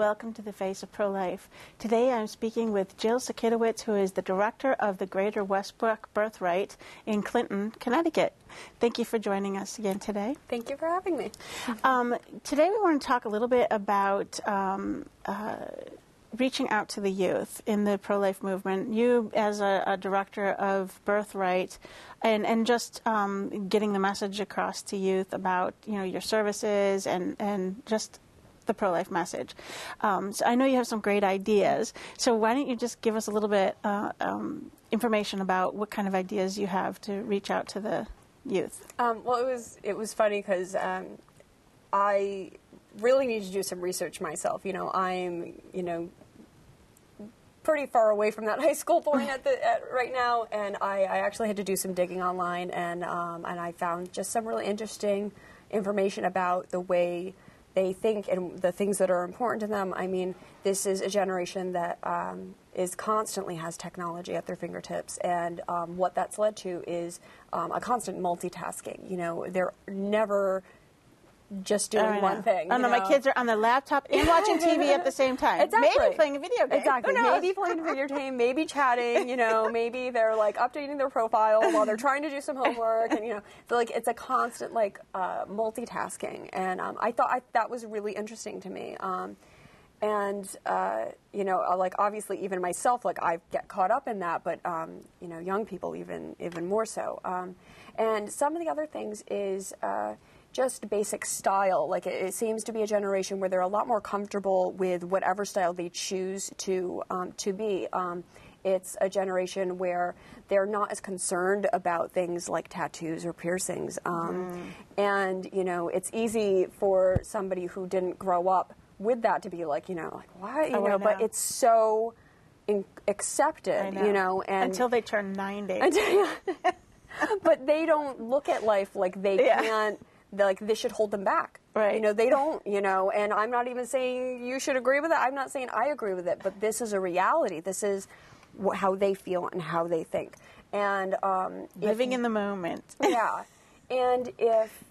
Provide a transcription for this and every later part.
welcome to the Face of Pro-Life. Today I'm speaking with Jill Sackidovitch, who is the director of the Greater Westbrook Birthright in Clinton, Connecticut. Thank you for joining us again today. Thank you for having me. Today we want to talk a little bit about reaching out to the youth in the pro-life movement. You, as a director of Birthright, and just getting the message across to youth about your services and just the pro-life message. So I know you have some great ideas. So why don't you just give us a little bit information about what kind of ideas you have to reach out to the youth? Well, it was funny because I really need to do some research myself. I'm pretty far away from that high school point right now, and I actually had to do some digging online, and I found just some really interesting information about the way they think and the things that are important to them. I mean, this is a generation that is constantly has technology at their fingertips, and what that's led to is a constant multitasking. They're never just doing one thing. I know, my kids are on their laptop and watching TV at the same time. Exactly. Maybe playing a video game. Exactly. Maybe playing a video game, maybe chatting, maybe they're updating their profile while they're trying to do some homework, and it's a constant multitasking, and I thought that was really interesting to me. Obviously even myself, I get caught up in that, but young people even more so. And some of the other things is just basic style. It seems to be a generation where they're a lot more comfortable with whatever style they choose to be. It's a generation where they're not as concerned about things like tattoos or piercings. And, it's easy for somebody who didn't grow up with that to be why? But it's so accepted, and until they turn 90. But they don't look at life like they can't. This should hold them back. Right. They don't, and I'm not even saying you should agree with it. I'm not saying I agree with it, but this is a reality. This is how they feel and how they think. And living in the moment. Yeah. And if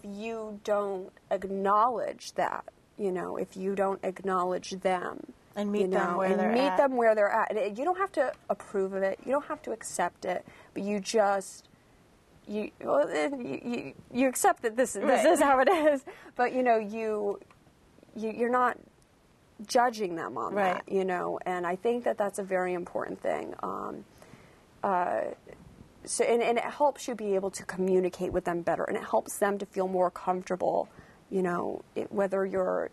you don't acknowledge that, if you don't acknowledge them and meet them where they're at. You don't have to approve of it. You don't have to accept it, but you just you accept that this is how it is, but you're not judging them on that, and I think that's a very important thing. So it helps you be able to communicate with them better, and it helps them to feel more comfortable, whether you're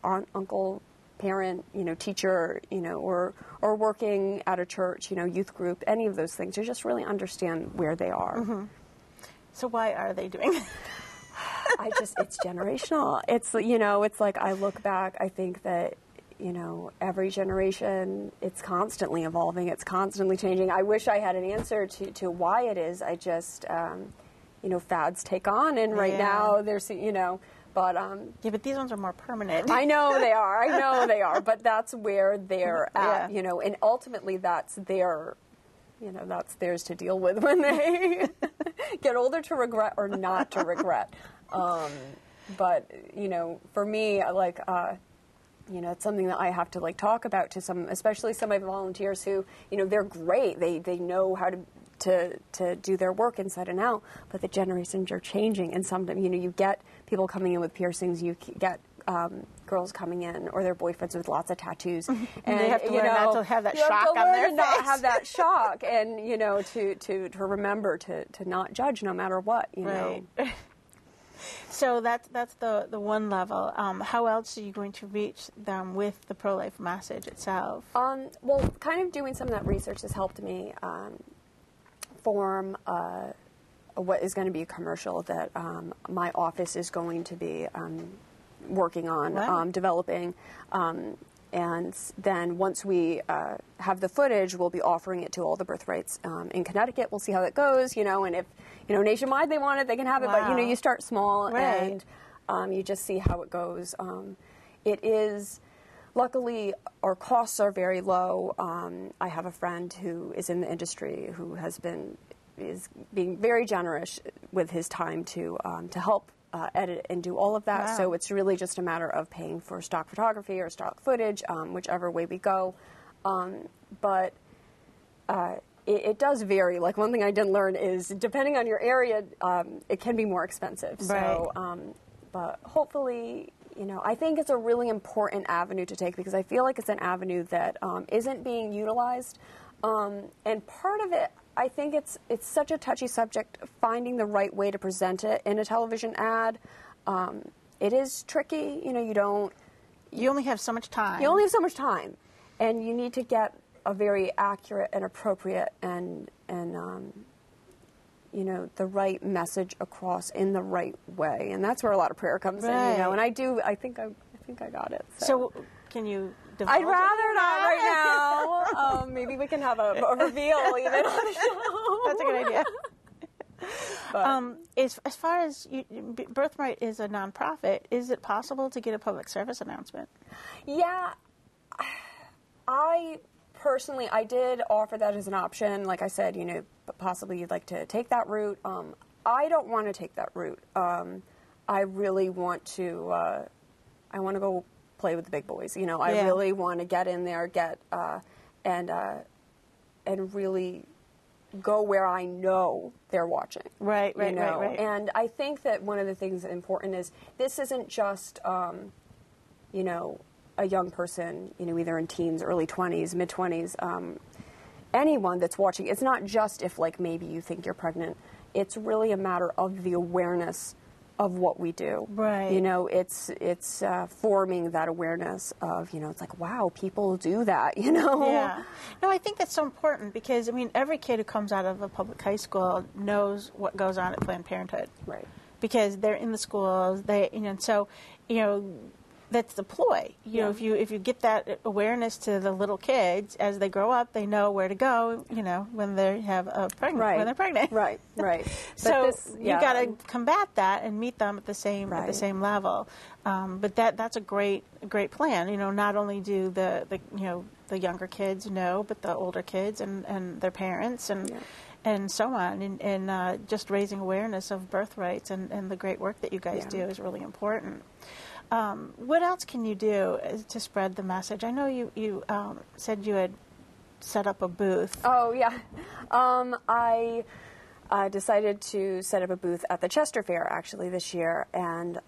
aunt, uncle, parent, teacher, or working at a church, youth group, any of those things, to just really understand where they are. Mm-hmm. So why are they doing it? It's generational. It's, it's I look back, I think that, every generation, it's constantly evolving, it's constantly changing. I wish I had an answer to why it is. I just, fads take on, and right now there's, but but these ones are more permanent. I know they are. But that's where they're at, and ultimately that's their, that's theirs to deal with when they get older, to regret or not to regret. But for me, it's something that I have to talk about to some, especially some of my volunteers who, they're great. They know how to do their work inside and out, but the generations are changing, and sometimes you get people coming in with piercings, you get girls coming in, or their boyfriends with lots of tattoos, and they have to learn not to have that shock on their face. Not have that shock, and to remember to not judge no matter what. Right. So that's the one level. How else are you going to reach them with the pro-life message itself? Well, kind of doing some of that research has helped me form what is going to be a commercial that my office is going to be working on, developing. And then once we have the footage, we'll be offering it to all the birthrights in Connecticut. We'll see how that goes, and if, nationwide they want it, they can have it. But, you start small, and you just see how it goes. It is, luckily, our costs are very low. I have a friend who is in the industry who is being very generous with his time to help edit and do all of that. Wow. So it's really just a matter of paying for stock photography or stock footage, whichever way we go. But it does vary. Like, one thing I didn't learn is, depending on your area, it can be more expensive. Right. So, but hopefully, I think it's a really important avenue to take, because I feel like it's an avenue that isn't being utilized. And part of it, I think it's such a touchy subject, finding the right way to present it in a television ad. It is tricky. You only have so much time. You only have so much time, and you need to get a very accurate and appropriate and the right message across in the right way, and that's where a lot of prayer comes in. And I think I got it. So can you? I'd rather not right now. Maybe we can have a reveal even on the show. That's a good idea. But, as far as Birthright is a nonprofit, is it possible to get a public service announcement? Yeah, I did offer that as an option. Like I said, possibly you'd like to take that route. I don't want to take that route. I really want to. I want to go play with the big boys. I really want to get in there, and really go where I know they're watching. Right. And I think that one of the things that's important is, this isn't just, a young person, either in teens, early 20s, mid 20s, anyone that's watching. It's not just if, like, maybe you think you're pregnant. It's really a matter of the awareness of what we do. Right. It's forming that awareness of, it's like, wow, people do that, Yeah. No, I think that's so important, because, every kid who comes out of a public high school knows what goes on at Planned Parenthood. Right. Because they're in the schools, that's the ploy. If you get that awareness to the little kids as they grow up, they know where to go. When they have when they're pregnant. Right. So you got to combat that and meet them at the same level. But that's a great plan. Not only do the younger kids know, but the older kids and their parents and so on, and just raising awareness of birthrights and the great work that you guys do is really important. What else can you do to spread the message? I know you said you had set up a booth. Oh, yeah. I decided to set up a booth at the Chester Fair, actually, this year, and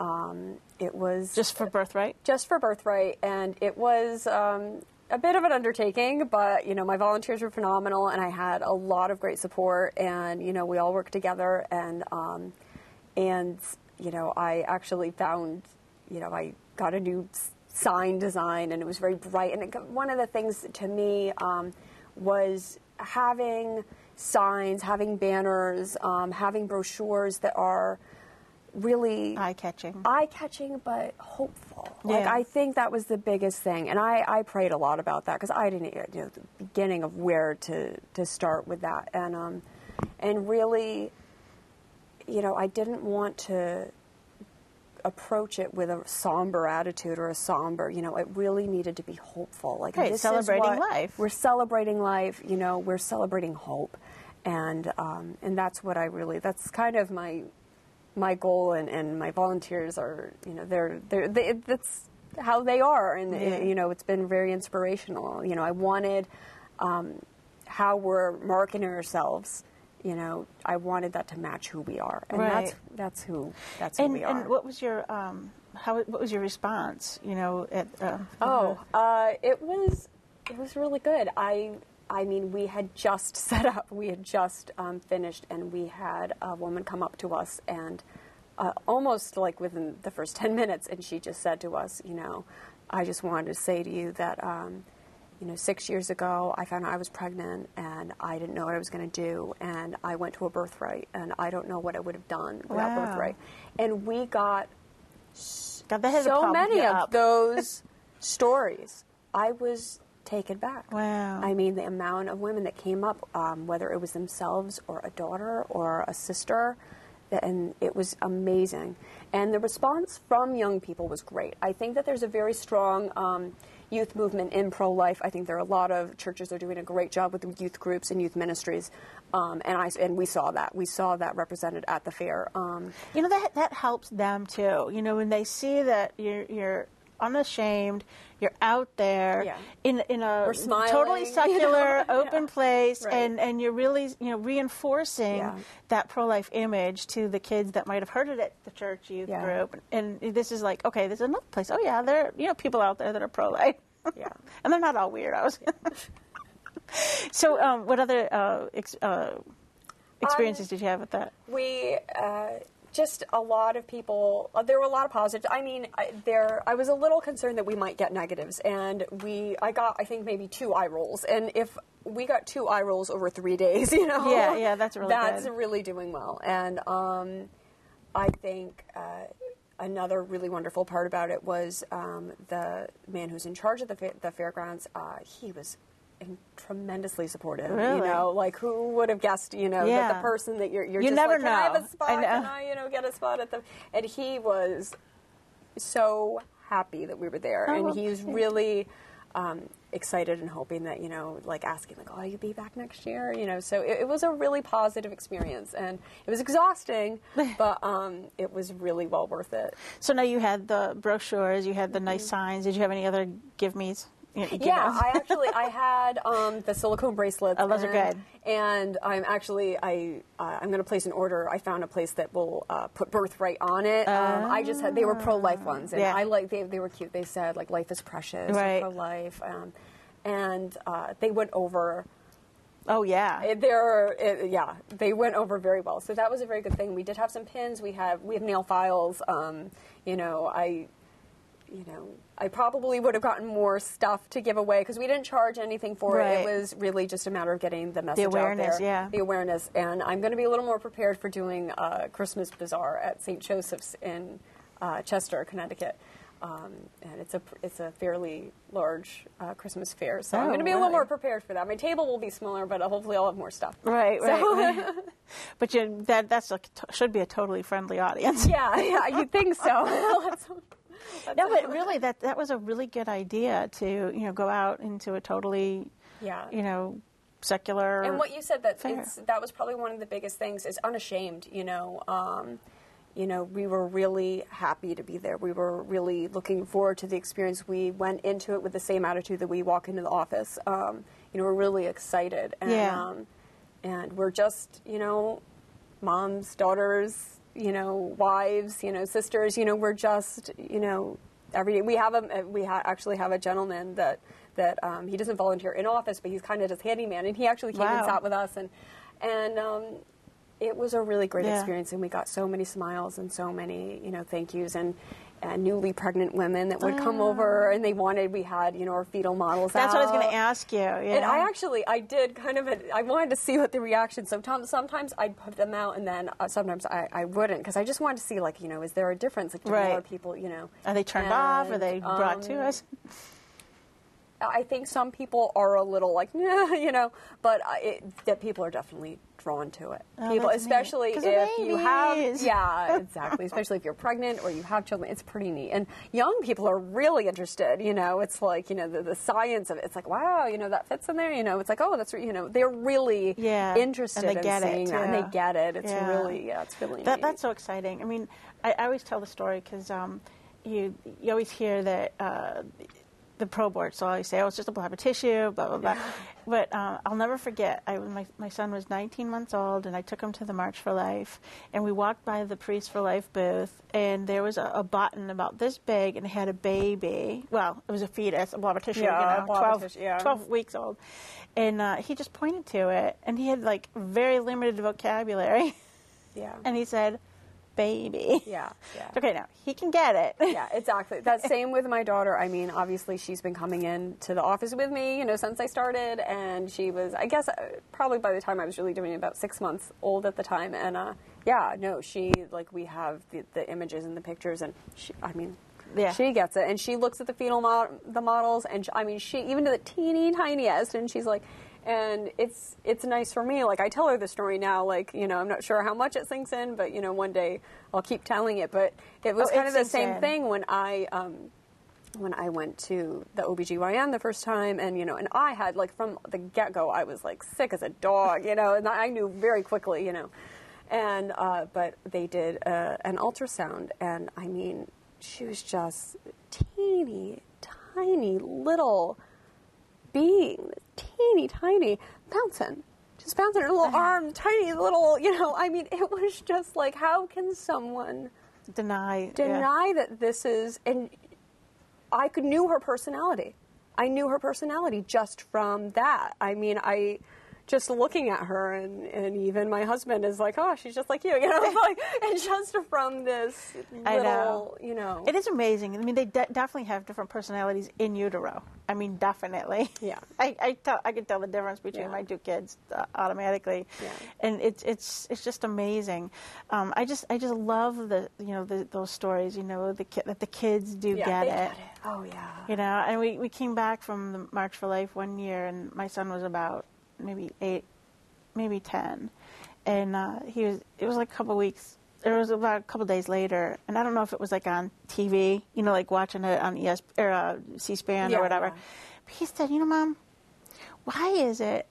it was... Just for Birthright? Just for Birthright, and it was a bit of an undertaking, but, my volunteers were phenomenal, and I had a lot of great support, and, we all worked together, and I actually found... I got a new sign design, and it was very bright. And one of the things to me was having signs, having banners, having brochures that are really eye-catching, but hopeful. Yeah. Like, I think that was the biggest thing. And I prayed a lot about that, because I didn't the beginning of where to start with that. And really, I didn't want to approach it with a somber attitude or a somber, it really needed to be hopeful. Like, this celebrating is life. We're celebrating life, we're celebrating hope. And that's what that's kind of my goal, and my volunteers are, that's how they are. And, it's been very inspirational. I wanted, how we're marketing ourselves, I wanted that to match who we are, and that's who we are. And what was your what was your response? It was really good. We had just set up, we had just finished, and we had a woman come up to us, and almost like within the first 10 minutes, and she just said to us, I just wanted to say to you that. 6 years ago, I found out I was pregnant, and I didn't know what I was going to do, and I went to a Birthright, and I don't know what I would have done without Birthright. And we got so many of those stories. I was taken back. Wow. The amount of women that came up, whether it was themselves or a daughter or a sister, and it was amazing. And the response from young people was great. I think that there's a very strong youth movement in pro-life. I think there are a lot of churches that are doing a great job with the youth groups and youth ministries, and we saw that. We saw that represented at the fair. That helps them too. When they see that you're unashamed, you're out there in a totally secular, open place, right. and you're really reinforcing that pro-life image to the kids that might have heard it at the church youth group. And this is like, okay, there's another place. Oh yeah, there are people out there that are pro-life. Yeah, and they're not all weirdos. So, what other experiences did you have with that? We. Just a lot of people, there were a lot of positives. I mean, I was a little concerned that we might get negatives, and I got, I think, maybe 2 eye rolls. And if we got 2 eye rolls over 3 days, Yeah, that's really that's good. really doing well. And I think another really wonderful part about it was the man who's in charge of the fairgrounds, he was tremendously supportive. Really? Like who would have guessed, that the person that you're just never like, know. Can I have a spot? Can I, get a spot at the... And he was so happy that we were there. Oh, and he's really excited and hoping that, like asking, like, oh, you'll be back next year? So it was a really positive experience. And it was exhausting, but it was really well worth it. So now you had the brochures, you had the nice signs. Did you have any other give-me's? I had the silicone bracelets. Oh, those are good. And I'm actually, I'm going to place an order. I found a place that will put Birthright on it. They were pro-life ones, and they were cute. They said, like, life is precious, right. pro-life, and they went over. Oh, yeah. They went over very well. So that was a very good thing. We did have some pins. We have nail files. I probably would have gotten more stuff to give away because we didn't charge anything for it. It was really just a matter of getting the message out there. The awareness. And I'm going to be a little more prepared for doing a Christmas bazaar at St. Joseph's in Chester, Connecticut. And it's a fairly large Christmas fair. So I'm going to be a little more prepared for that. My table will be smaller, but hopefully I'll have more stuff. Right. But that's should be a totally friendly audience. Yeah, you'd think so. No, but really, that was a really good idea to go out into a totally secular. And what you said that was probably one of the biggest things is Unashamed. We were really happy to be there. We were really looking forward to the experience. We went into it with the same attitude that we walk into the office. We're really excited, and we're just moms, daughters. Wives, sisters, we're just, every day. We actually have a gentleman that he doesn't volunteer in office, but he's kind of just handyman, and he actually came and sat with us, and it was a really great experience, and we got so many smiles and so many, thank yous, and newly pregnant women that would come over, and we had, our fetal models That's out. what I was going to ask you. And I did I wanted to see what the reaction, sometimes I'd put them out, and then sometimes I wouldn't, because I just wanted to see, like, is there a difference? Like, do more people, Are they turned off? Are they brought to us? I think some people are a little like, but that people are definitely drawn to it. People, especially if you have, exactly. Especially if you're pregnant or you have children, it's pretty neat. And young people are really interested. It's like the science of it. It's like, wow, that fits in there. It's like, oh, that's they're really interested in seeing that, and they get it. It's really neat. That's so exciting. I mean, I always tell the story because you always hear that. The pro board, so I always say, oh, it's just a blob of tissue, blah, blah, blah. But I'll never forget, my son was 19 months old, and I took him to the March for Life, and we walked by the Priest for Life booth, and there was a button about this big, and it had a baby. Well, it was a fetus, a blob of tissue, 12 weeks old. And he just pointed to it, and he had, like, very limited vocabulary. Yeah. And he said, baby. Okay, now he can get it. Yeah, exactly. That's same with my daughter. I mean, obviously she's been coming in to the office with me, since I started, and she was, I guess, probably by the time I was really doing it, about 6 months old at the time, and she, like, we have the images and the pictures, and she gets it, and she looks at the fetal the models, and she even to the teeny tiniest, and she's like, And it's nice for me. Like, I tell her the story now, like, you know, I'm not sure how much it sinks in, but, you know, one day I'll keep telling it. But it was kind of the same thing when I went to the OBGYN the first time, and, you know, and I had, like, from the get-go, I was, like, sick as a dog, you know, and I knew very quickly, you know. And, but they did an ultrasound, and, I mean, she was just teeny, tiny little being, teeny, tiny, just bouncing her little arm, tiny little, you know, I mean, it was just like, how can someone deny that this is, and I knew her personality. I knew her personality just from that. I mean, just looking at her, and even my husband is like, oh, she's just like you know, like, and just from this little, you know. It is amazing. I mean, they definitely have different personalities in utero. I mean, definitely. Yeah. I can tell the difference between my two kids automatically, and it's just amazing. I just love those stories. You know, that the kids do get it. Oh yeah. You know, and we came back from the March for Life one year, and my son was about maybe 8, maybe 10, and it was like a couple weeks. It was about a couple days later, and I don't know if it was like on TV, you know, like watching it on C-SPAN or whatever. Yeah. But he said, you know, Mom, why is it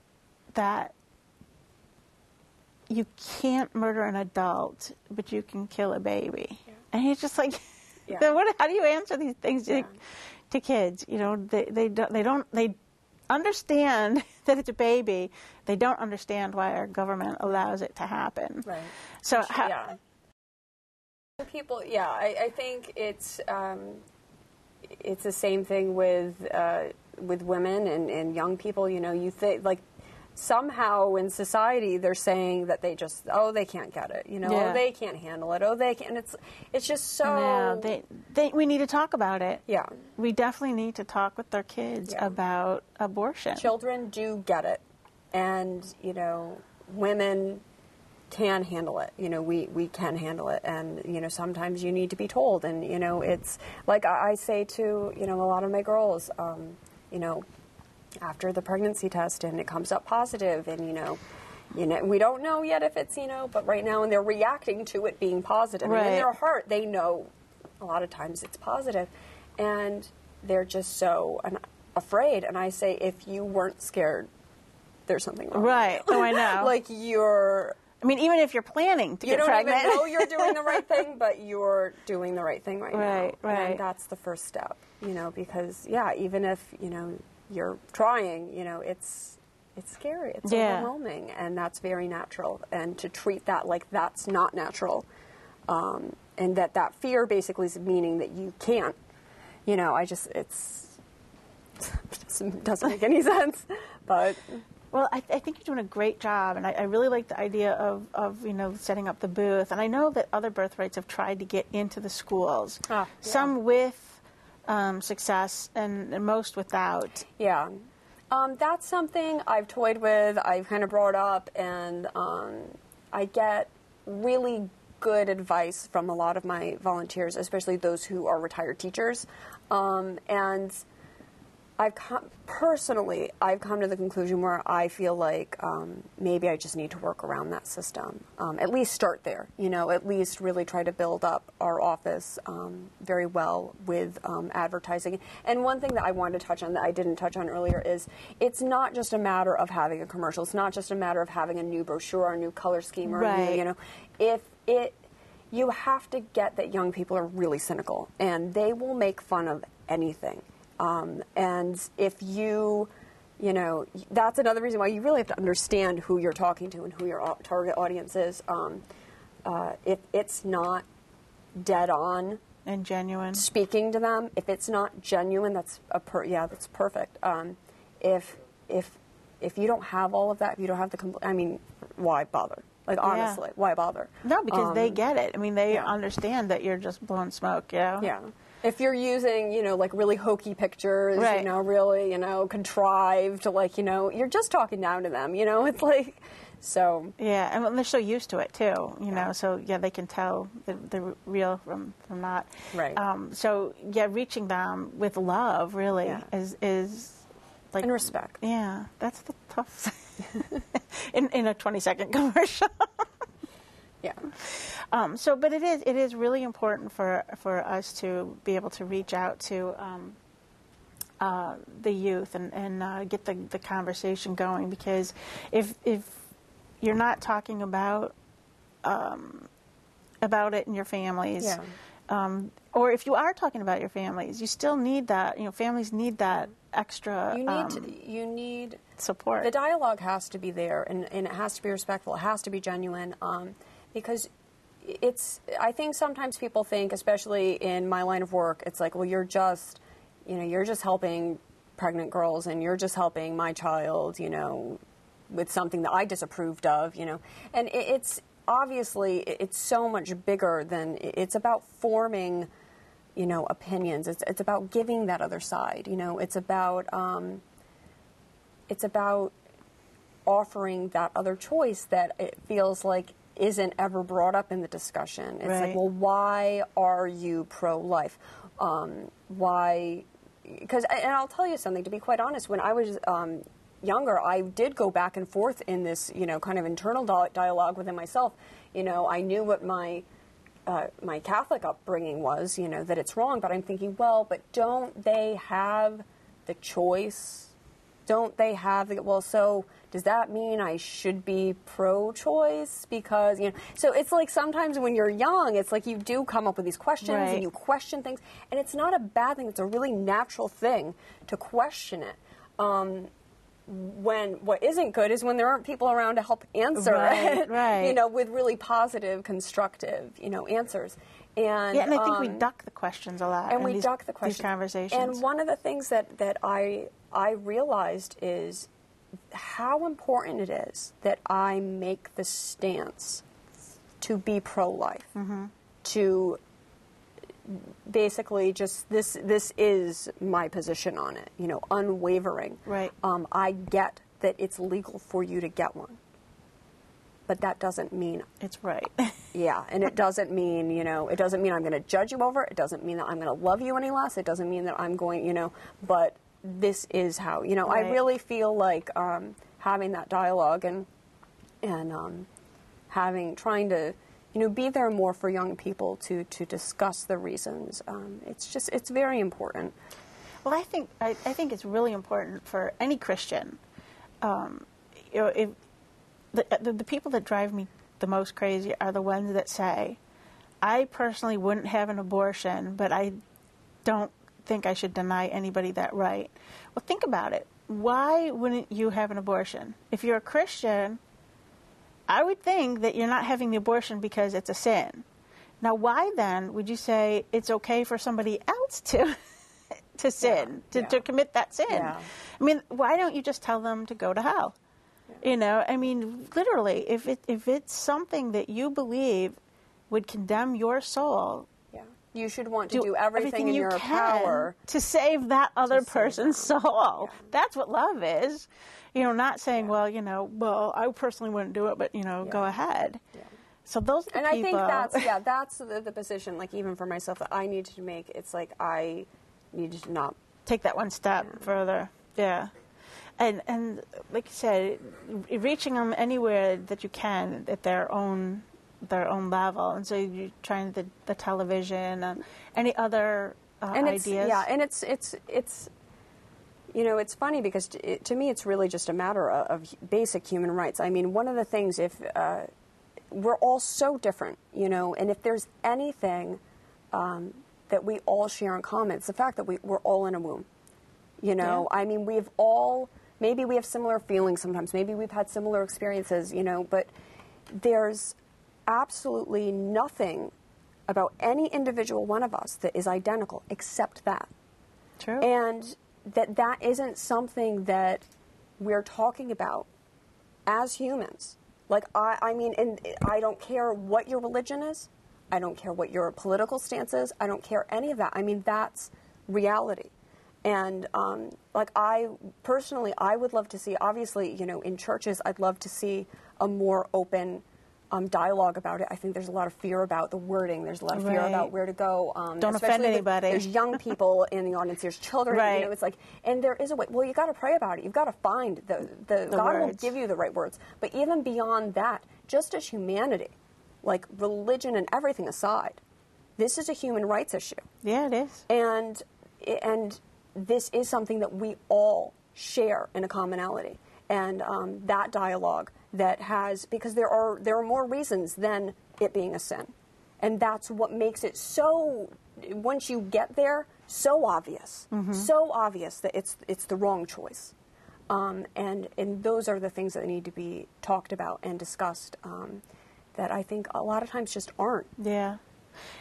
that you can't murder an adult, but you can kill a baby? Yeah. And he's just like, how do you answer these things to kids? You know, they understand that it's a baby. They don't understand why our government allows it to happen. Right. So people, I think it's the same thing with women and young people. You know, you think, like, somehow in society they're saying that they can't get it. You know, they can't handle it. They can't. And it's just so. We need to talk about it. Yeah. We definitely need to talk with our kids about abortion. Children do get it, and, you know, women can handle it. You know, we can handle it, and, you know, sometimes you need to be told, and, you know, it's like I say to, you know, a lot of my girls, you know, after the pregnancy test and it comes up positive, and, you know, we don't know yet if it's, you know, but right now, and they're reacting to it being positive, and in their heart they know a lot of times it's positive, and they're just so afraid. And I say, if you weren't scared, there's something wrong. Right. Oh, I know. Like, I mean, even if you're planning to get pregnant. You don't even know you're doing the right thing, but you're doing the right thing now. Right. And that's the first step, you know, because, even if, you know, you're trying, you know, it's scary. It's overwhelming, and that's very natural. And to treat that like that's not natural, and that fear basically is meaning that you can't, you know, it doesn't make any sense, but... Well, I think you're doing a great job, and I really like the idea of you know, setting up the booth. And I know that other Birthrights have tried to get into the schools, some with success and most without. Yeah. That's something I've toyed with, I've kind of brought up, and I get really good advice from a lot of my volunteers, especially those who are retired teachers, and I've come to the conclusion where I feel like maybe I just need to work around that system. At least start there, you know, at least really try to build up our office very well with advertising. And one thing that I wanted to touch on that I didn't touch on earlier is it's not just a matter of having a commercial. It's not just a matter of having a new brochure or a new color scheme or a new, you know, you have to get that young people are really cynical, and they will make fun of anything. And if you know, that's another reason why you really have to understand who you're talking to and who your target audience is. If it's not dead on and genuine, speaking to them, if it's not genuine, that's perfect. If you don't have all of that, if you don't have why bother? Like, honestly, why bother? No, because they get it. I mean, they understand that you're just blowing smoke, you know? Yeah. If you're using, you know, like really hokey pictures, you know, really, you know, contrived, like, you know, you're just talking down to them, you know, it's like, so. Yeah, and they're so used to it too, you know, so they can tell the real from not. Right. So, reaching them with love really is like, and respect. Yeah, that's the tough in a 20-second commercial. Yeah. But it is really important for us to be able to reach out to the youth and get the conversation going, because if you're not talking about it in your families, or if you are talking about your families, you still need that. Families need that extra. You need support. The dialogue has to be there, and it has to be respectful. It has to be genuine, because I think sometimes people think, especially in my line of work, it's like, well, you're just helping pregnant girls, and you're just helping my child, with something that I disapproved of, and it's obviously it's so much bigger than it's about forming, opinions. It's about giving that other side, it's about offering that other choice that it feels like isn't ever brought up in the discussion. It's like, well, why are you pro-life? Why? And I'll tell you something, to be quite honest, when I was younger, I did go back and forth in this, kind of internal dialogue within myself. I knew what my Catholic upbringing was, that it's wrong, but I'm thinking, well, but don't they have the choice? Don't they have so does that mean I should be pro-choice? Because, so it's like sometimes when you're young, it's like you do come up with these questions and you question things, and it's not a bad thing. It's a really natural thing to question it. When what isn't good is when there aren't people around to help answer it, with really positive, constructive, answers. And I think we duck the questions a lot. And we duck the questions. These conversations. And one of the things that I realized is how important it is that I make the stance to be pro-life, to basically just this is my position on it, unwavering. Right. I get that it's legal for you to get one, but that doesn't mean it's right. Yeah, and it doesn't mean, it doesn't mean I'm going to judge you over it. It doesn't mean that I'm going to love you any less. It doesn't mean that I'm going, but this is how, I really feel like having that dialogue and trying to, be there more for young people to discuss the reasons. It's very important. Well, I think it's really important for any Christian. If the people that drive me the most crazy are the ones that say, I personally wouldn't have an abortion, but I don't think I should deny anybody that right. Well, think about it. Why wouldn't you have an abortion? If you're a Christian, I would think that you're not having the abortion because it's a sin. Now, why then would you say it's okay for somebody else to to commit that sin? Yeah. I mean, why don't you just tell them to go to hell? Yeah. I mean, literally, if it's something that you believe would condemn your soul, you should want to do everything in your power to save that other person's soul. Yeah. That's what love is. Not saying, well, I personally wouldn't do it, but, go ahead. Yeah. So those are the people. I think that's the position, like, even for myself, that I need to make. It's like I need to not take that one step further. Yeah. And like you said, reaching them anywhere that you can at their own level. And so you're trying the television and any other ideas. And it's it's funny because to me it's really just a matter of basic human rights. I mean, one of the things, if we're all so different, and if there's anything that we all share in common, it's the fact that we're all in a womb. I mean, maybe we have similar feelings sometimes, maybe we've had similar experiences, but there's absolutely nothing about any individual one of us that is identical except that. True. And that isn't something that we're talking about as humans. Like, I mean, and I don't care what your religion is. I don't care what your political stance is. I don't care any of that. I mean, that's reality. And, I would love to see, obviously, in churches, I'd love to see a more open dialogue about it. I think there's a lot of fear about the wording. There's a lot of fear about where to go. Don't offend anybody. There's young people in the audience. There's children. Right. You know, it's like, and there is a way. Well, you got to pray about it. You've got to find the God words. will give you the right words. But even beyond that, just as humanity, like religion and everything aside, this is a human rights issue. Yeah, it is. And this is something that we all share in a commonality. And that dialogue that has, because there are more reasons than it being a sin. And that's what makes it so, once you get there, so obvious. So obvious that it's the wrong choice. And those are the things that need to be talked about and discussed that I think a lot of times just aren't. Yeah.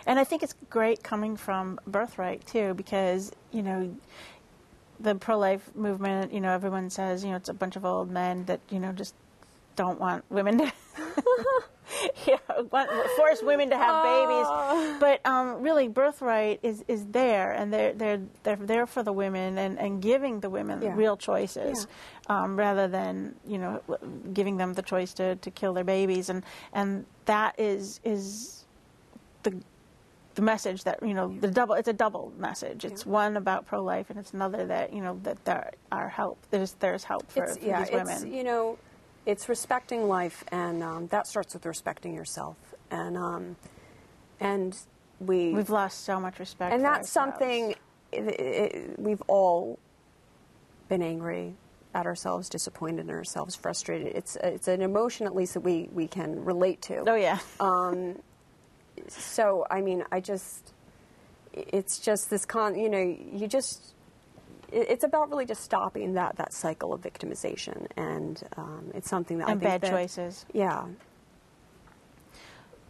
And I think it's great coming from Birthright, too, because, you know, the pro-life movement, you know, everyone says, you know, it's a bunch of old men that, you know, just don't want women to, force women to have babies. But really, Birthright is there, and they're there for the women and giving the women real choices, rather than, you know, giving them the choice to kill their babies. And that is the message that, you know, it's a double message. It's one about pro-life, and it's another that, you know, that there are help. There's help for these women. It's, you know, it's respecting life, and that starts with respecting yourself. And we've lost so much respect. And for that's ourselves. something we've all been angry at ourselves, disappointed in ourselves, frustrated. It's an emotion, at least, that we can relate to. Oh yeah. So, I mean, it's just this you know, it's about really just stopping that cycle of victimization, and it's something that I think bad choices. Yeah.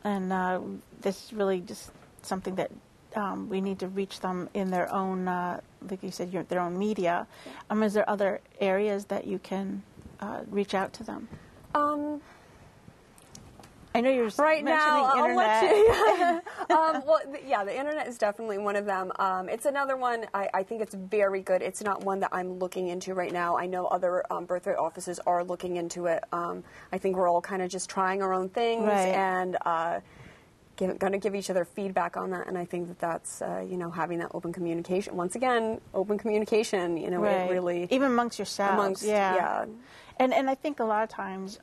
And this is really just something that we need to reach them in their own, like you said, their own media. Is there other areas that you can reach out to them? I know you're right mentioning now, internet. Well, the internet is definitely one of them. It's another one. I think it's very good. It's not one that I'm looking into right now. I know other Birthright offices are looking into it. I think we're all kind of just trying our own things and going to give each other feedback on that. And I think that's you know, having that open communication. Once again, open communication. You know, it really even amongst yourselves. Yeah. And I think a lot of times,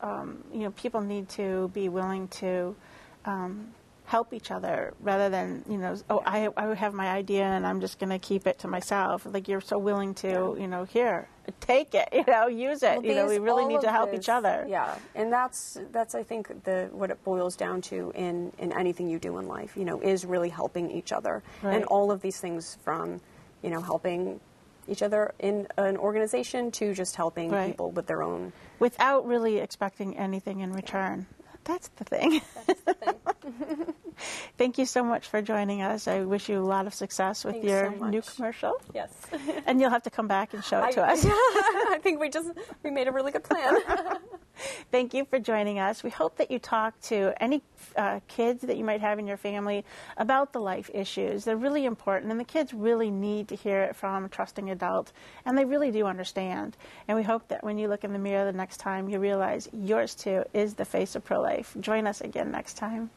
you know, people need to be willing to help each other rather than, you know, I have my idea and I'm just going to keep it to myself. Like, you're so willing to, you know, here, take it, you know, use it. Well, you know, we really need to help each other. Yeah, and that's I think what it boils down to in anything you do in life, you know, is really helping each other. Right. And all of these things, from, you know, helping each other in an organization to just helping people with their own. Without really expecting anything in return. That's the thing. That's the thing. Thank you so much for joining us. I wish you a lot of success with your new commercial. Yes. And you'll have to come back and show it to us. I think we made a really good plan. Thank you for joining us. We hope that you talk to any kids that you might have in your family about the life issues. They're really important, and the kids really need to hear it from a trusting adult, and they really do understand. And we hope that when you look in the mirror the next time, you realize yours too is the face of pro-life. Join us again next time.